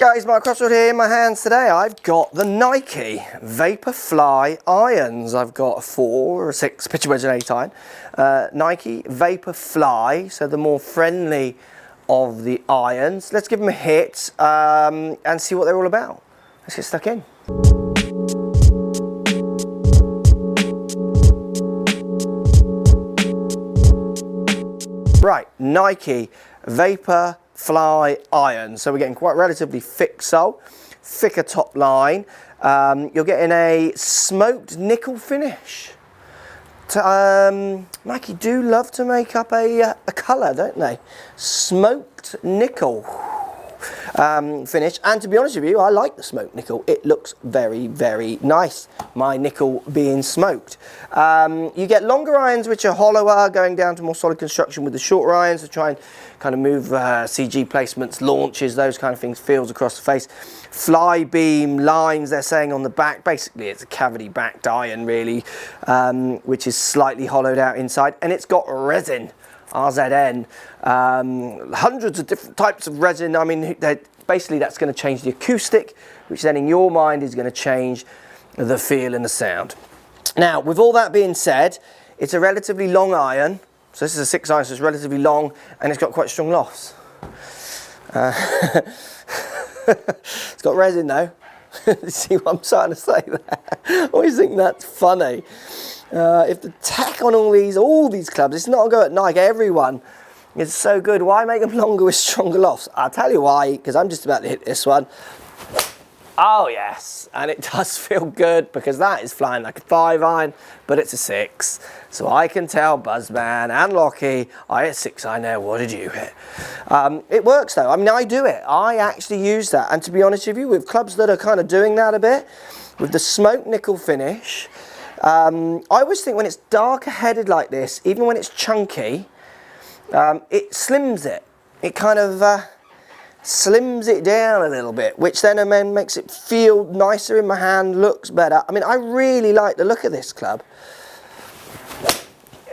Hi guys, Mark Crossfield here. In my hands today I've got the Nike Vaporfly irons. I've got a 4 or a 6 pitcher wedge and 8 iron. Nike Vaporfly, so the more friendly of the irons. Let's give them a hit and see what they're all about. Let's get stuck in. Right, Nike Vaporfly iron. So we're getting quite relatively thick sole, thicker top line. You're getting a smoked nickel finish. Nike do love to make up a colour, don't they? Smoked nickel finish, and to be honest with you, I like the smoked nickel. It looks very, very nice, my nickel being smoked. You get longer irons which are hollower, going down to more solid construction with the shorter irons to try and kind of move CG placements, launches, those kind of things, feels across the face. Fly beam lines, they're saying on the back. Basically it's a cavity backed iron really, which is slightly hollowed out inside, and it's got resin. RZN, hundreds of different types of resin. I mean, basically that's going to change the acoustic, which then in your mind is going to change the feel and the sound. Now, with all that being said, it's a relatively long iron. So this is a 6 iron, so it's relatively long, and it's got quite strong lofts. It's got resin though. See what I'm trying to say there? I always think that's funny. If the tack on all these clubs, it's not a go at Nike, everyone is so good. Why make them longer with stronger lofts? I'll tell you why, because I'm just about to hit this one. Oh yes, and it does feel good because that is flying like a 5 iron, but it's a 6. So I can tell Buzzman and Lockie, I hit 6 iron there, what did you hit? It works though, I mean I do it. I actually use that, and to be honest with you, with clubs that are kind of doing that a bit, with the smoked nickel finish, I always think when it's darker headed like this, even when it's chunky, it slims it. It kind of slims it down a little bit, which then makes it feel nicer in my hand, looks better. I mean, I really like the look of this club.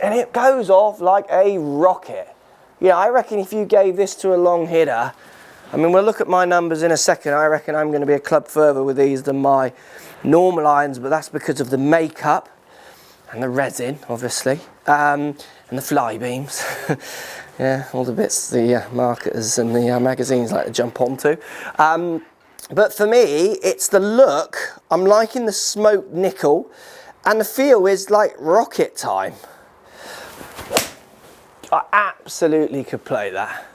And it goes off like a rocket. Yeah, I reckon if you gave this to a long hitter, I mean, we'll look at my numbers in a second. I reckon I'm going to be a club further with these than my normal irons, but that's because of the makeup and the resin, obviously, and the fly beams. Yeah, all the bits the marketers and the magazines like to jump onto. But for me, it's the look. I'm liking the smoked nickel, and the feel is like rocket time. I absolutely could play that.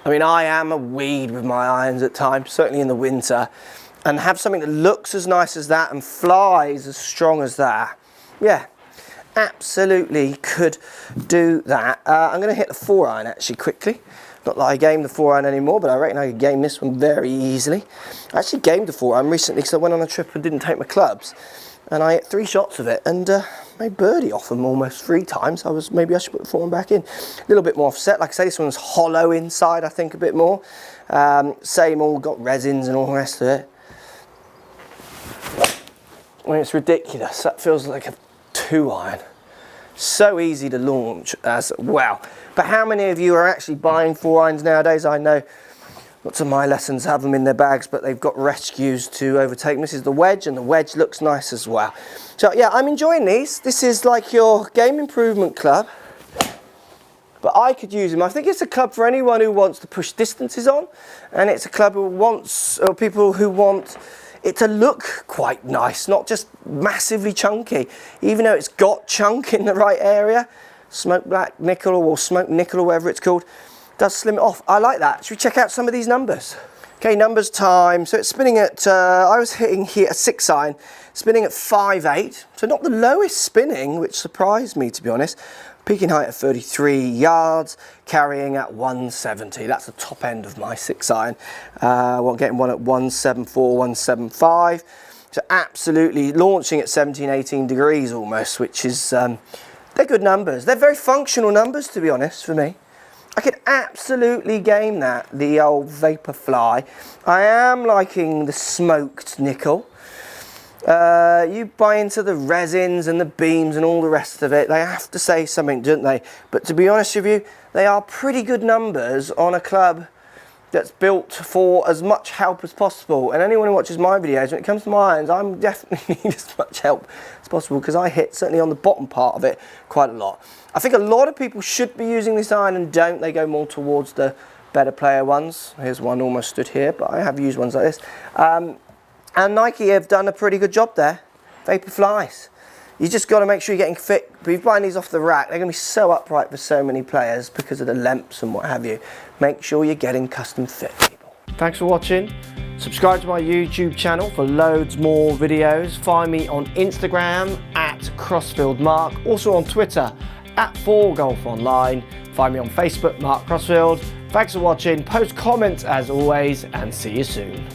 I mean, I am a weed with my irons at times, certainly in the winter, and have something that looks as nice as that and flies as strong as that. Yeah, absolutely could do that. I'm going to hit the 4 iron actually quickly. Not that I game the 4 iron anymore, but I reckon I could game this one very easily. I actually gamed the 4 iron recently because I went on a trip and didn't take my clubs, and I hit 3 shots of it and made birdie off them almost 3 times. Maybe I should put the 4 iron back in. A little bit more offset. Like I say, this one's hollow inside, I think, a bit more. Same, all got resins and all the rest of it. I mean, it's ridiculous. That feels like a 2 iron. So easy to launch as well. But how many of you are actually buying 4 irons nowadays? I know lots of my lessons have them in their bags, but they've got rescues to overtake them. This is the wedge, and the wedge looks nice as well. So yeah, I'm enjoying these. This is like your game improvement club, but I could use them. I think it's a club for anyone who wants to push distances on, and it's a club who wants, or people who want it to look quite nice, not just massively chunky. Even though it's got chunk in the right area, smoked black nickel or smoked nickel or whatever it's called, does slim it off. I like that. Should we check out some of these numbers? Okay, numbers time. So it's spinning at, I was hitting here a 6 iron, spinning at 5.8. So not the lowest spinning, which surprised me to be honest. Peaking height at 33 yards, carrying at 170. That's the top end of my 6 iron. Getting one at 174, 175. So absolutely launching at 17, 18 degrees almost, which is, they're good numbers. They're very functional numbers, to be honest, for me. I could absolutely game that, the old Vaporfly. I am liking the smoked nickel. You buy into the resins and the beams and all the rest of it. They have to say something, don't they? But to be honest with you, they are pretty good numbers on a club that's built for as much help as possible. And anyone who watches my videos, when it comes to my irons, I'm definitely need as much help as possible because I hit certainly on the bottom part of it quite a lot. I think a lot of people should be using this iron and don't. They go more towards the better player ones. Here's one almost stood here, but I have used ones like this. And Nike have done a pretty good job there. Vapor flies. You just got to make sure you're getting fit. But if you're buying these off the rack, they're going to be so upright for so many players because of the lengths and what have you. Make sure you're getting custom fit, people. Thanks for watching. Subscribe to my YouTube channel for loads more videos. Find me on Instagram at Crossfield Mark. Also on Twitter at 4golfonline. Find me on Facebook, Mark Crossfield. Thanks for watching. Post comments as always, and see you soon.